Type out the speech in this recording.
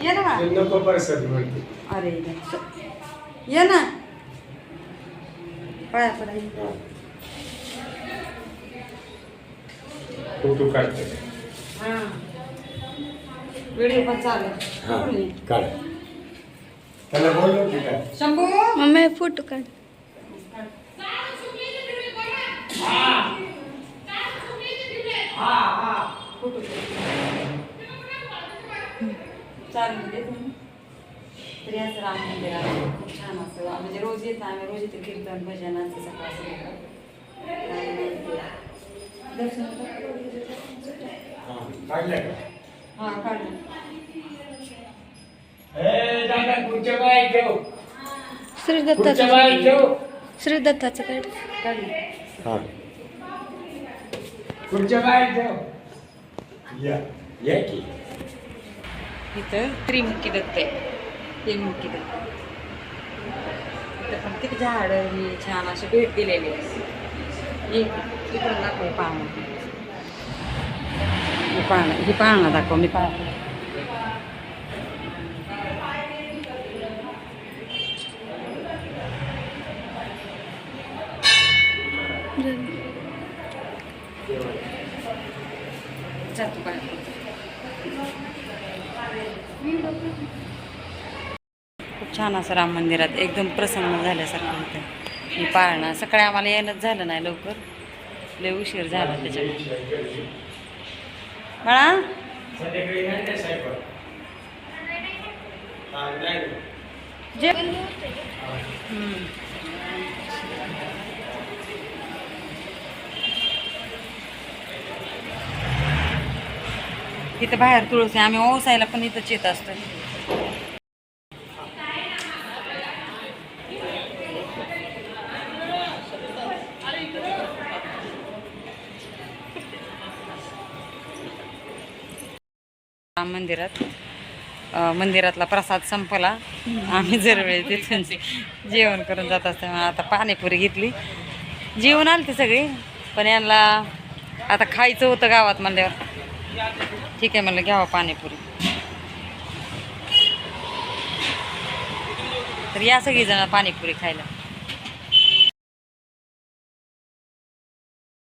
ये ना नको परसत म्हणते. अरे ये ना पाया पडाय फोटो काढते. हां व्हिडिओ पण चालू हा आहे. काढ. त्याला बोललो की काय? शंभू मम्मी फोटो काढ. फोटो चालू दे तुम्ही. तरी असं राम मंदिर आहे खूप छान असतं म्हणजे रोज येतं आम्ही रोज इथे कीर्तन भजन असतं सकाळ दर्शन काढलं का? हां काढलं ए दादा पुढच्या बाई ठेव. श्री पुढच्या दत्ताचं बाई ठेव. श्री दत्ताचं काढ. काढलं हा पुढच्या बाई ठेव. या की इथं त्रिमुखी दत्त आहे त्रिमुखी दत्त इथं पण किती झाडं ही छान अशी भेट दिलेली आहे. इकडं दाखव पाहणं ही पाहणं दाखव मी पाहतो. जातो पाहतो. खूप छान असं राम मंदिरात एकदम प्रसन्न झाल्यासारखं होतं. मी पाळणं सकाळी आम्हाला येणंच झालं नाही लवकर लय उशीर झाला त्याच्यामुळे. बाळा संध्याकाळी नाही त्या साहेब. हा नाही. जे इथं बाहेर तुळस आहे आम्ही ओसायला पण इथंच येत असतो. राम मंदिरात मंदिरातला प्रसाद संपला. आम्ही दरवेळी तिथून जेवण करून जात असताना आता पाणीपुरी घेतली. जेवण आली ती सगळी पण यांना आता खायचं होतं गावात म्हणल्यावर ठीक आहे म्हणलं घ्यावं पाणीपुरी. तर या सगळीजण पाणीपुरी खायला.